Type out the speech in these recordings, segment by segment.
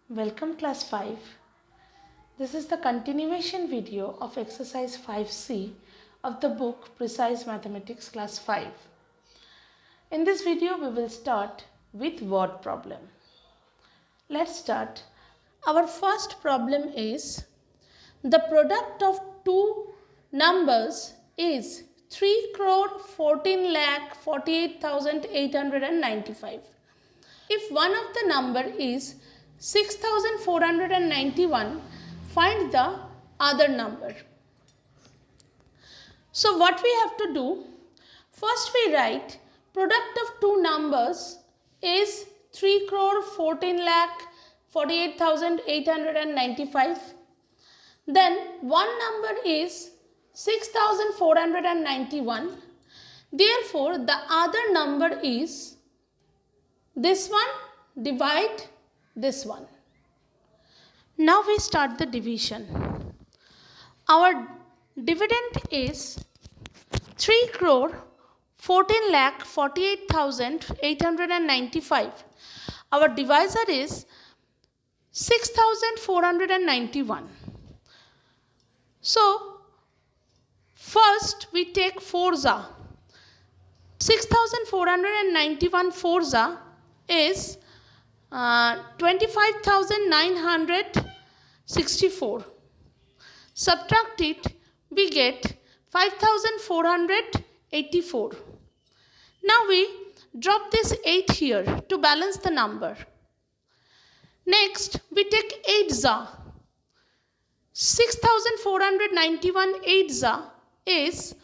Welcome class 5. This is the continuation video of exercise 5C of the book Precise Mathematics class 5. In this video we will start with word problem. Let's start. Our first problem is the product of two numbers is 3,14,48,895. If one of the number is 6,491, find the other number. So what we have to do? First we write product of two numbers is 3,14,48,895. Then one number is 6,491. Therefore, the other number is this one, divide this one. Now we start the division. Our dividend is 3,14,48,895. Our divisor is 6,491. So, first we take forza. 6,491 forza is 25,964. Subtract it, we get 5,484. Now we drop this 8 here to balance the number. Next, we take 8 za. 6,491 8 za is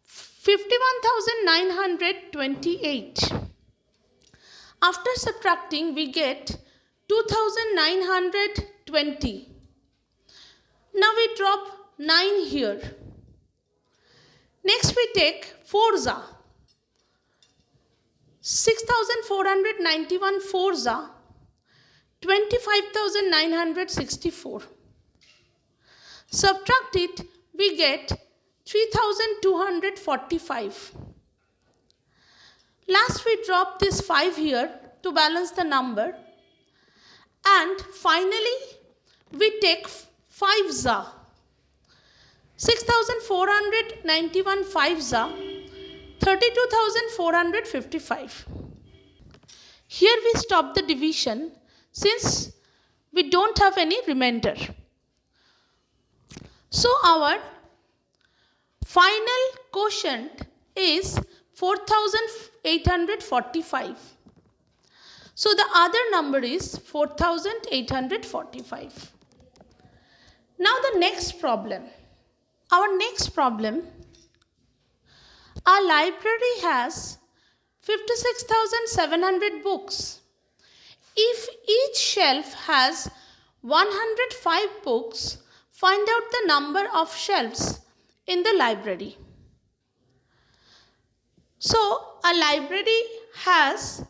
51,928. After subtracting, we get 2,920. Now we drop 9 here. Next we take 4 za. 6,491 4 za, 25,964. Subtract it, we get 3,245. Last we drop this 5 here to balance the number. And finally we take 5 za. 6,491 5 za, 32,455. Here we stop the division since we don't have any remainder. So our final quotient is 4,845. So the other number is 4,845. Now the next problem. Our next problem, our library has 56,700 books. If each shelf has 105 books, find out the number of shelves in the library. So, a library has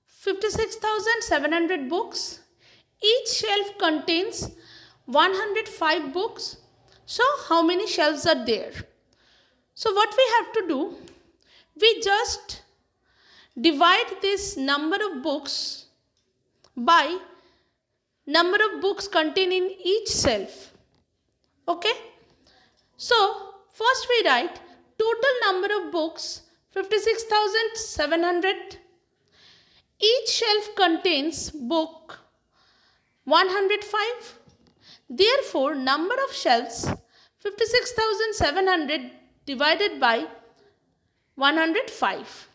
56,700 books. Each shelf contains 105 books. So, how many shelves are there? So, what we have to do? We just divide this number of books by number of books contained in each shelf. Okay? So, first we write total number of books 56,700. Each shelf contains book 105. Therefore, number of shelves 56,700 divided by 105.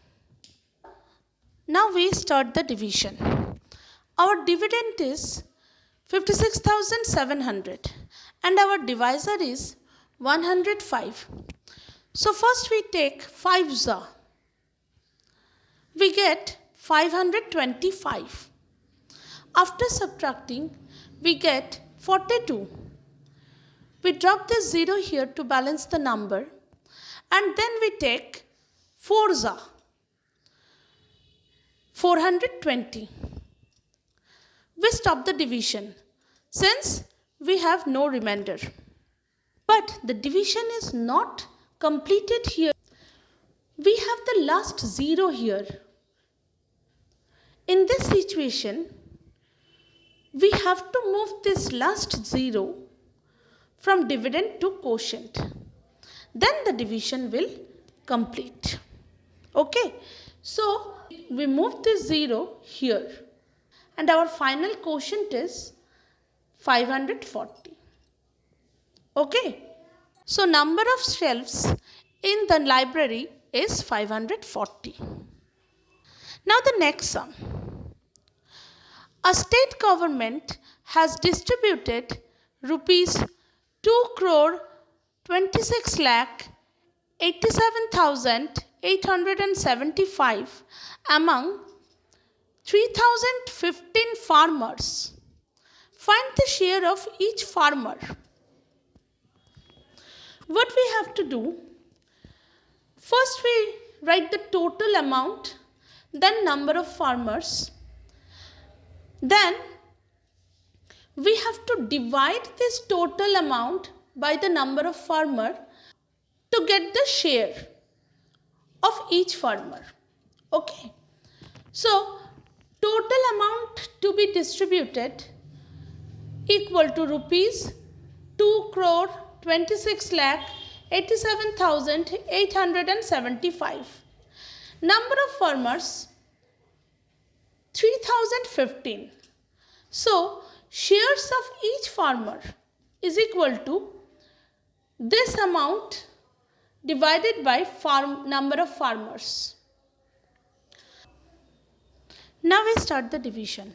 Now we start the division. Our dividend is 56,700 and our divisor is 105. So first we take 5 za. We get 525. After subtracting, we get 42. We drop this 0 here to balance the number. And then we take 4 za. 420. We stop the division since we have no remainder. But the division is not completed here. We have the last 0 here. In this situation, we have to move this last 0 from dividend to quotient. Then the division will complete. Okay. So we move this 0 here. And our final quotient is 540. Okay. So number of shelves in the library is 540. Now the next sum. A state government has distributed rupees 2 crore 26 lakh 87,875 among 3015 farmers. Find the share of each farmer. What we have to do? First we write the total amount, then number of farmers. Then we have to divide this total amount by the number of farmer to get the share of each farmer. Okay. So total amount to be distributed equal to rupees 2 crore 26 lakh 87,875. Number of farmers 3015. So shares of each farmer is equal to this amount divided by number of farmers. Now we start the division.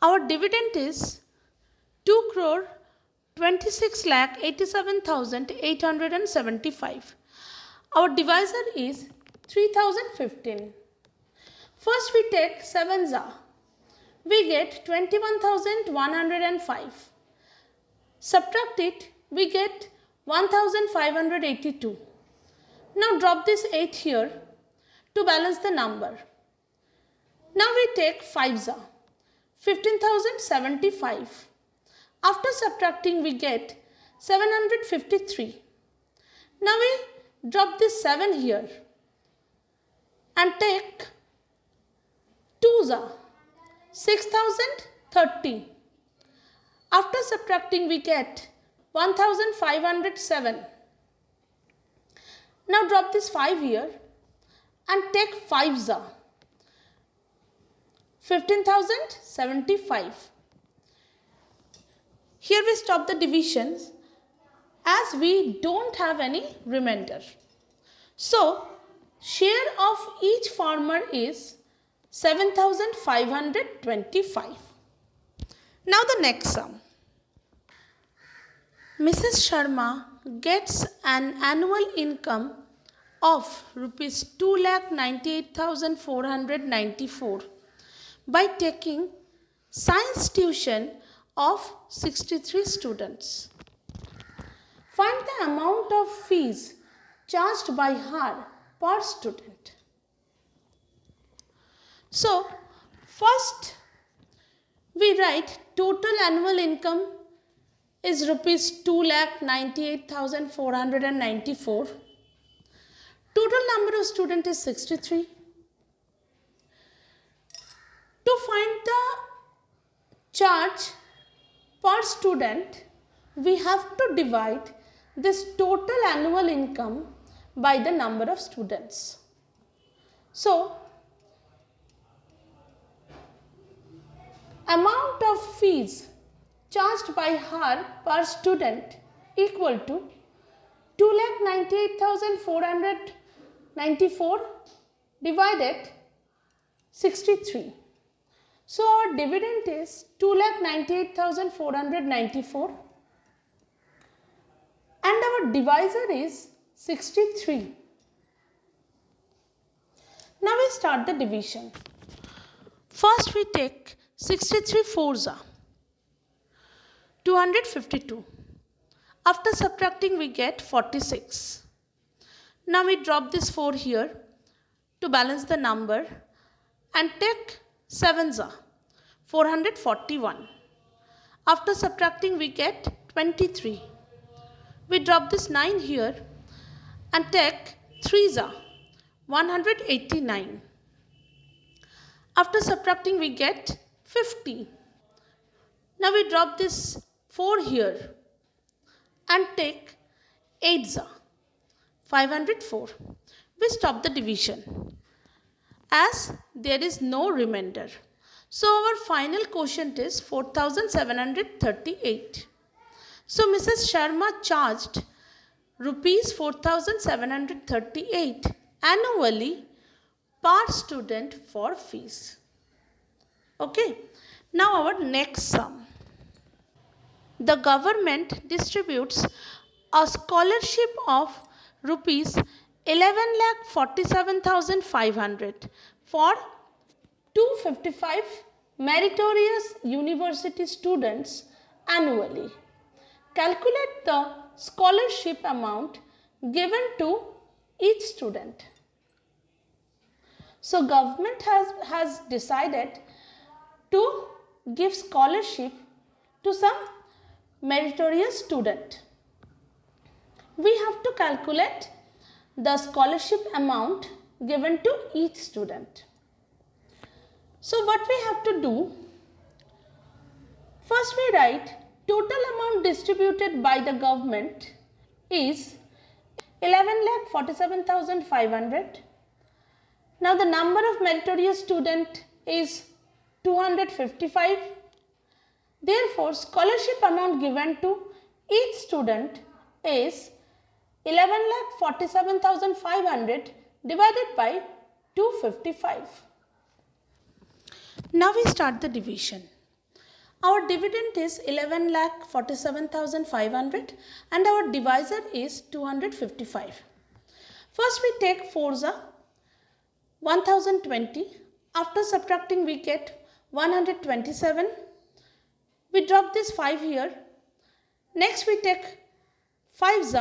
Our dividend is 2 crore 26 lakh 87,875. Our divisor is 3015. First we take 7s. We get 21,105. Subtract it, we get 1,582. Now drop this 8 here to balance the number. Now we take 5s. 15,075. After subtracting we get 753. Now we drop this 7 here and take 2s. 6,030. After subtracting we get 1,507. Now drop this 5 here and take 5s. 15,075. Here we stop the divisions as we don't have any remainder. So share of each farmer is 7,525. Now the next sum. Mrs. Sharma gets an annual income of rupees 2,98,494 by taking science tuition of 63 students. Find the amount of fees charged by her per student. So, first we write total annual income is rupees 2,98,494. Total number of students is 63. To find the charge per student, we have to divide this total annual income by the number of students. So, amount of fees charged by her per student equal to 2,98,494 divided 63. So our dividend is 2,98,494 and our divisor is 63. Now we start the division. First we take 63 fours, 252. After subtracting we get 46. Now we drop this 4 here to balance the number and take 7s, 441. After subtracting we get 23. We drop this 9 here and take 3s, 189. After subtracting we get 50. Now we drop this 4 here and take 8s, 504. We stop the division as there is no remainder. So our final quotient is 4738. So Mrs. Sharma charged rupees 4738 annually per student for fees. Okay. Now our next sum. The government distributes a scholarship of rupees 11,47,500 for 255 meritorious university students annually. Calculate the scholarship amount given to each student. So government has decided to give scholarship to some meritorious student. We have to calculate the scholarship amount given to each student. So what we have to do, first we write total amount distributed by the government is 11,47,500. Now the number of meritorious student is 255. Therefore, scholarship amount given to each student is 11,47,500 divided by 255. Now we start the division. Our dividend is 11,47,500 and our divisor is 255. First we take 4s, 1020. After subtracting we get 127. We drop this 5 here. Next we take 5s,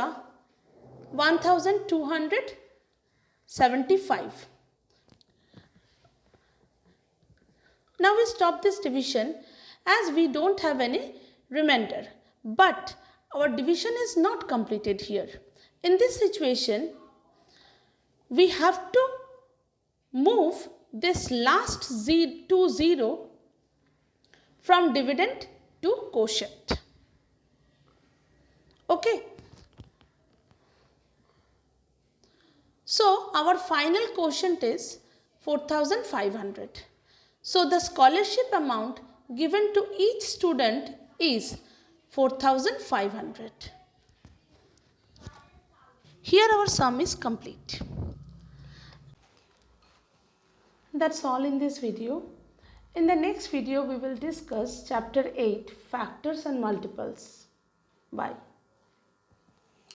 1275. Now we stop this division as we don't have any remainder. But our division is not completed here. In this situation, we have to move this last 0 from dividend to quotient. Okay. So our final quotient is 4,500. So the scholarship amount given to each student is 4,500. Here our sum is complete. That's all in this video. In the next video we will discuss chapter 8, factors and multiples. Bye.